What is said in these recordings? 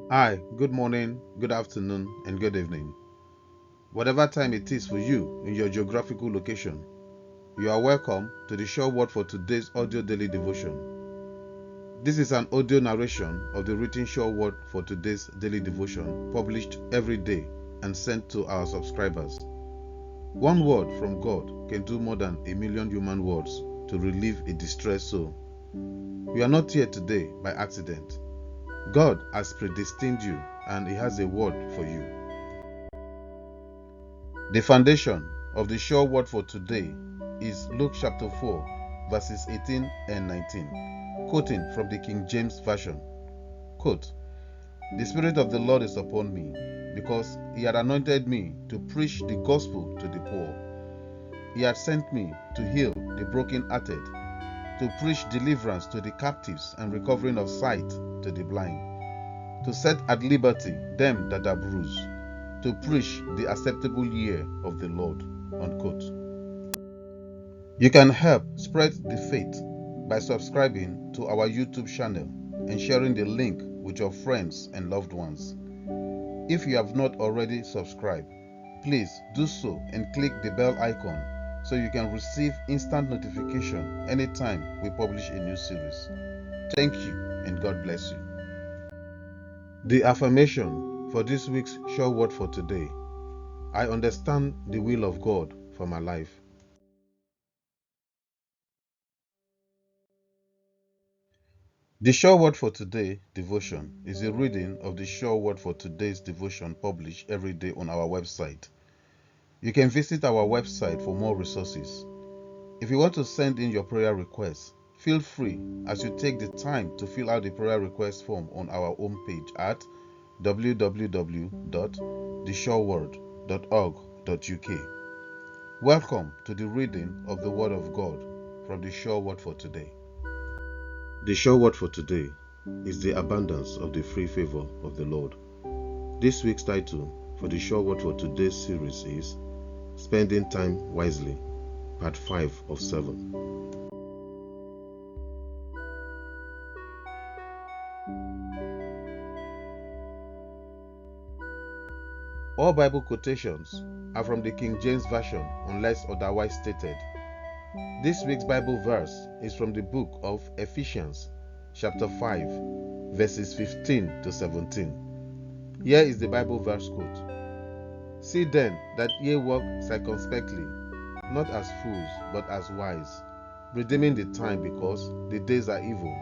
Hi, good morning, good afternoon, and good evening. Whatever time it is for you in your geographical location, you are welcome to the Sure Word for today's audio daily devotion. This is an audio narration of the written Sure Word for today's daily devotion, published every day and sent to our subscribers. One word from God can do more than 1,000,000 human words to relieve a distressed soul. You are not here today by accident. God has predestined you and He has a word for you. The foundation of the sure word for today is Luke chapter 4, verses 18 and 19, quoting from the King James Version. Quote, "The Spirit of the Lord is upon me, because He had anointed me to preach the gospel to the poor. He had sent me to heal the brokenhearted, to preach deliverance to the captives and recovering of sight to the blind, to set at liberty them that are bruised, to preach the acceptable year of the Lord." Unquote. You can help spread the faith by subscribing to our YouTube channel and sharing the link with your friends and loved ones. If you have not already subscribed, please do so and click the bell icon so you can receive instant notification anytime we publish a new series. Thank you and God bless you. The affirmation for this week's sure word for today: I understand the will of God for my life. The sure word for today devotion is a reading of the sure word for today's devotion published every day on our website. You can visit our website for more resources. If you want to send in your prayer requests, feel free as you take the time to fill out the prayer request form on our homepage at www.theshoreword.org.uk. Welcome to the reading of the Word of God from the Sure Word for today. The sure word for today is the abundance of the free favor of the Lord. This week's title for the sure word for today's series is Spending Time Wisely, Part 5 of 7. All Bible quotations are from the King James Version unless otherwise stated. This week's Bible verse is from the book of Ephesians, chapter 5, verses 15 to 17. Here is the Bible verse quote. "See then that ye walk circumspectly, not as fools, but as wise, redeeming the time, because the days are evil.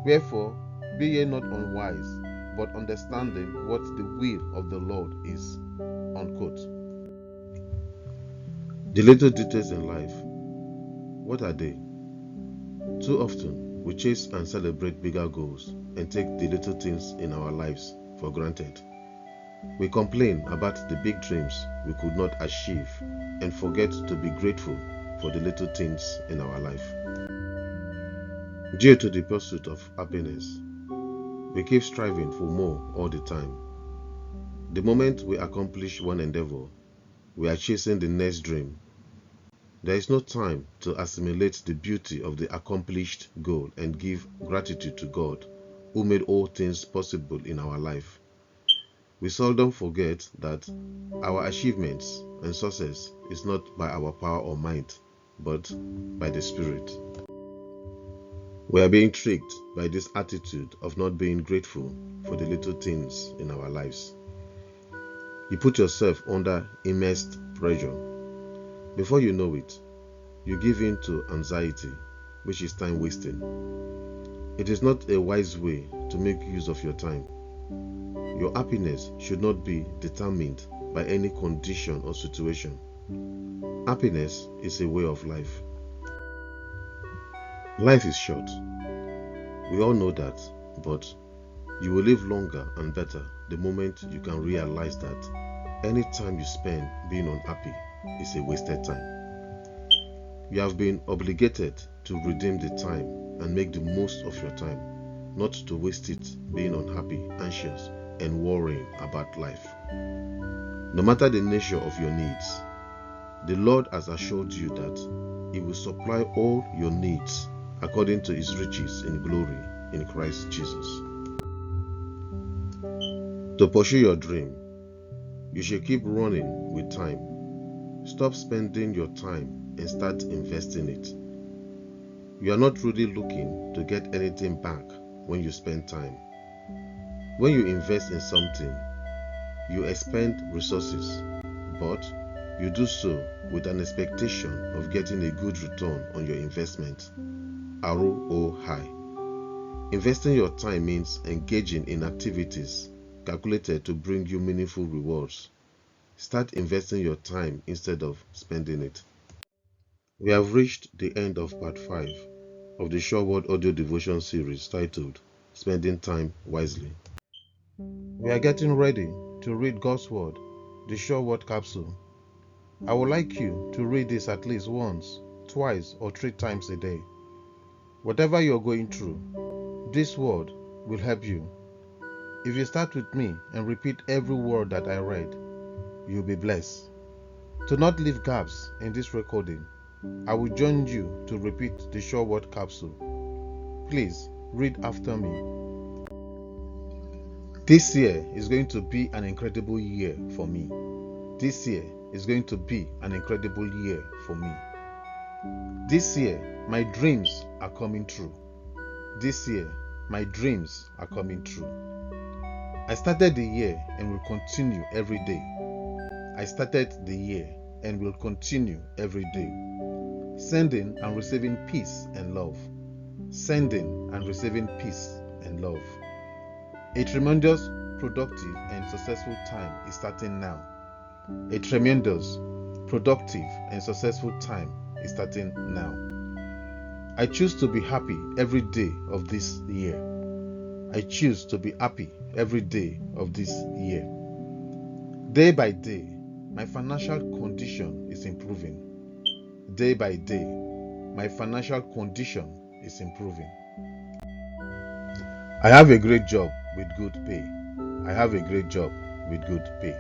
Wherefore, be ye not unwise, but understanding what the will of the Lord is." Unquote. The little details in life, what are they? Too often, we chase and celebrate bigger goals and take the little things in our lives for granted. We complain about the big dreams we could not achieve and forget to be grateful for the little things in our life. Due to the pursuit of happiness, we keep striving for more all the time. The moment we accomplish one endeavor, we are chasing the next dream. There is no time to assimilate the beauty of the accomplished goal and give gratitude to God, who made all things possible in our life. We seldom forget that our achievements and success is not by our power or might, but by the Spirit. We are being tricked by this attitude of not being grateful for the little things in our lives. You put yourself under immense pressure. Before you know it, you give in to anxiety, which is time wasting. It is not a wise way to make use of your time. Your happiness should not be determined by any condition or situation. Happiness is a way of life. Life is short. We all know that, but you will live longer and better the moment you can realize that any time you spend being unhappy is a wasted time. You have been obligated to redeem the time and make the most of your time, not to waste it being unhappy, anxious, and worrying about life. No matter the nature of your needs, the Lord has assured you that He will supply all your needs according to His riches in glory in Christ Jesus. To pursue your dream, you should keep running with time. Stop spending your time and start investing it. You are not really looking to get anything back when you spend time. When you invest in something, you expend resources, but you do so with an expectation of getting a good return on your investment. ROI. Investing your time means engaging in activities calculated to bring you meaningful rewards. Start investing your time instead of spending it. We have reached the end of part 5 of the Sure Word audio devotion series titled Spending Time Wisely. We are getting ready to read God's Word, the Sure Word capsule. I would like you to read this at least once, twice, or 3 times a day. Whatever you're going through, this word will help you. If you start with me and repeat every word that I read, you'll be blessed. To not leave gaps in this recording, I will join you to repeat the Sure Word capsule. Please read after me. This year is going to be an incredible year for me. This year is going to be an incredible year for me. This year, my dreams are coming true. This year, my dreams are coming true. I started the year and will continue every day. I started the year and will continue every day. Sending and receiving peace and love. Sending and receiving peace and love. A tremendous, productive, and successful time is starting now. A tremendous, productive, and successful time is starting now. I choose to be happy every day of this year. I choose to be happy every day of this year. Day by day, my financial condition is improving. Day by day, my financial condition is improving. I have a great job with good pay. I have a great job with good pay.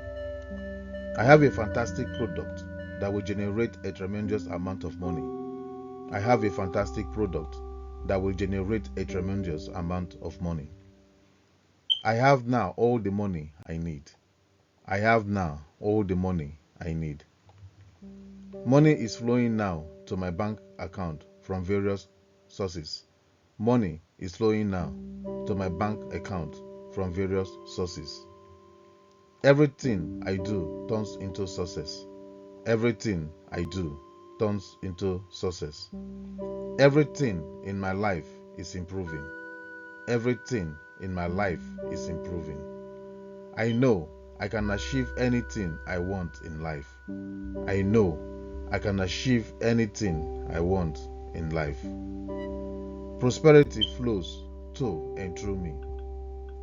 I have a fantastic product that will generate a tremendous amount of money. I have a fantastic product that will generate a tremendous amount of money. I have now all the money I need. I have now all the money I need. Money is flowing now to my bank account from various sources. Money is flowing now to my bank account from various sources. Everything I do turns into success. Everything I do turns into success. Everything in my life is improving. Everything in my life is improving. I know I can achieve anything I want in life. I know I can achieve anything I want in life. Prosperity flows to and through me.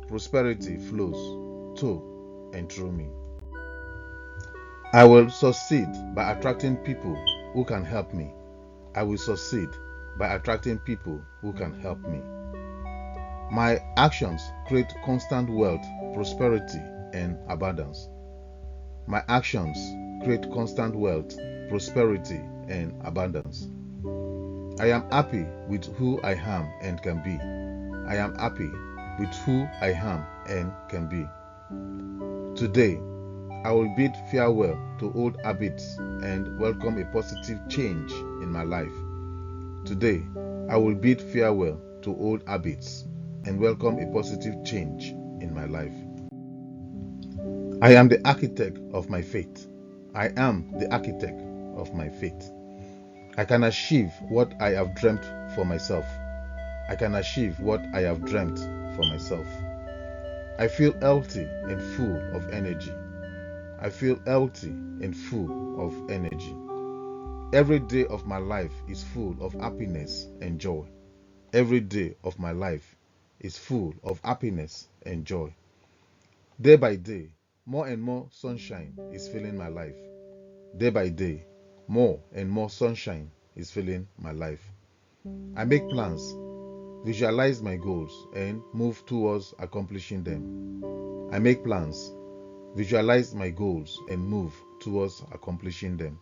Prosperity flows to and through me. I will succeed by attracting people who can help me. I will succeed by attracting people who can help me. My actions create constant wealth, prosperity, and abundance. My actions create constant wealth, prosperity, and abundance. I am happy with who I am and can be. I am happy with who I am and can be. Today, I will bid farewell to old habits and welcome a positive change in my life. Today, I will bid farewell to old habits and welcome a positive change in my life. I am the architect of my fate. I am the architect of my fate. I can achieve what I have dreamt for myself. I can achieve what I have dreamt for myself. I feel healthy and full of energy. I feel healthy and full of energy. Every day of my life is full of happiness and joy. Every day of my life is full of happiness and joy. Day by day, more and more sunshine is filling my life. Day by day, more and more sunshine is filling my life. I make plans visualize my goals, and move towards accomplishing them. I make plans, visualize my goals, and move towards accomplishing them.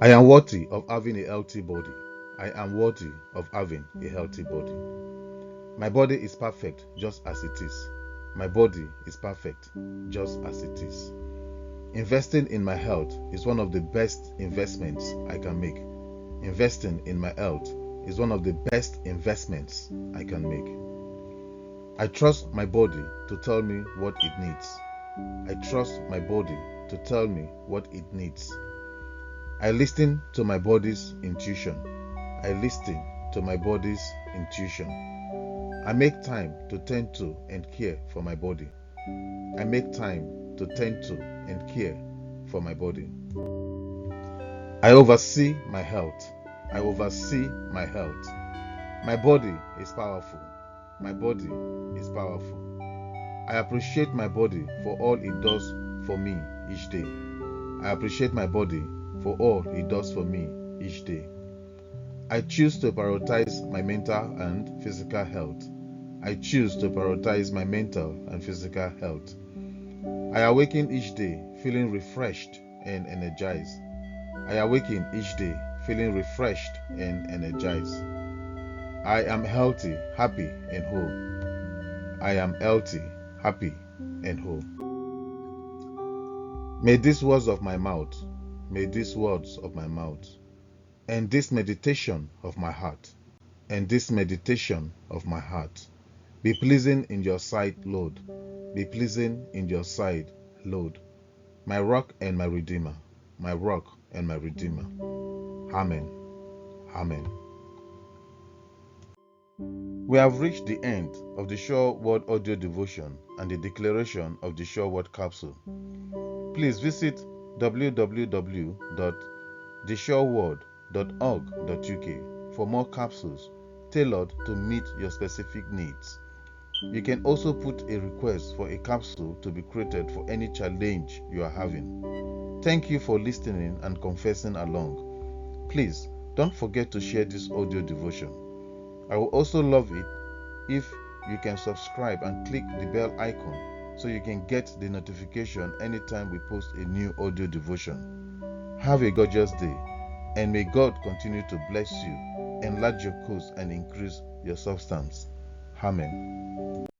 I am worthy of having a healthy body. I am worthy of having a healthy body. My body is perfect just as it is. My body is perfect just as it is. Investing in my health is one of the best investments I can make. Investing in my health is one of the best investments I can make. I trust my body to tell me what it needs. I trust my body to tell me what it needs. I listen to my body's intuition. I listen to my body's intuition. I make time to tend to and care for my body. I make time to tend to and care for my body. I oversee my health. I oversee my health. My body is powerful. My body is powerful. I appreciate my body for all it does for me each day. I appreciate my body for all it does for me each day. I choose to prioritize my mental and physical health. I choose to prioritize my mental and physical health. I awaken each day feeling refreshed and energized. I awaken each day feeling refreshed and energized. I am healthy, happy, and whole. I am healthy, happy, and whole. May these words of my mouth, may these words of my mouth, and this meditation of my heart, and this meditation of my heart, be pleasing in your sight, Lord. Be pleasing in your sight, Lord. My rock and my redeemer, my rock and my redeemer. Amen. Amen. We have reached the end of the Sure Word audio devotion and the declaration of the Sure Word capsule. Please visit www.thesureword.org.uk for more capsules tailored to meet your specific needs. You can also put a request for a capsule to be created for any challenge you are having. Thank you for listening and confessing along. Please don't forget to share this audio devotion. I will also love it if you can subscribe and click the bell icon so you can get the notification anytime we post a new audio devotion. Have a gorgeous day, and may God continue to bless you, enlarge your coast, and increase your substance. Amen.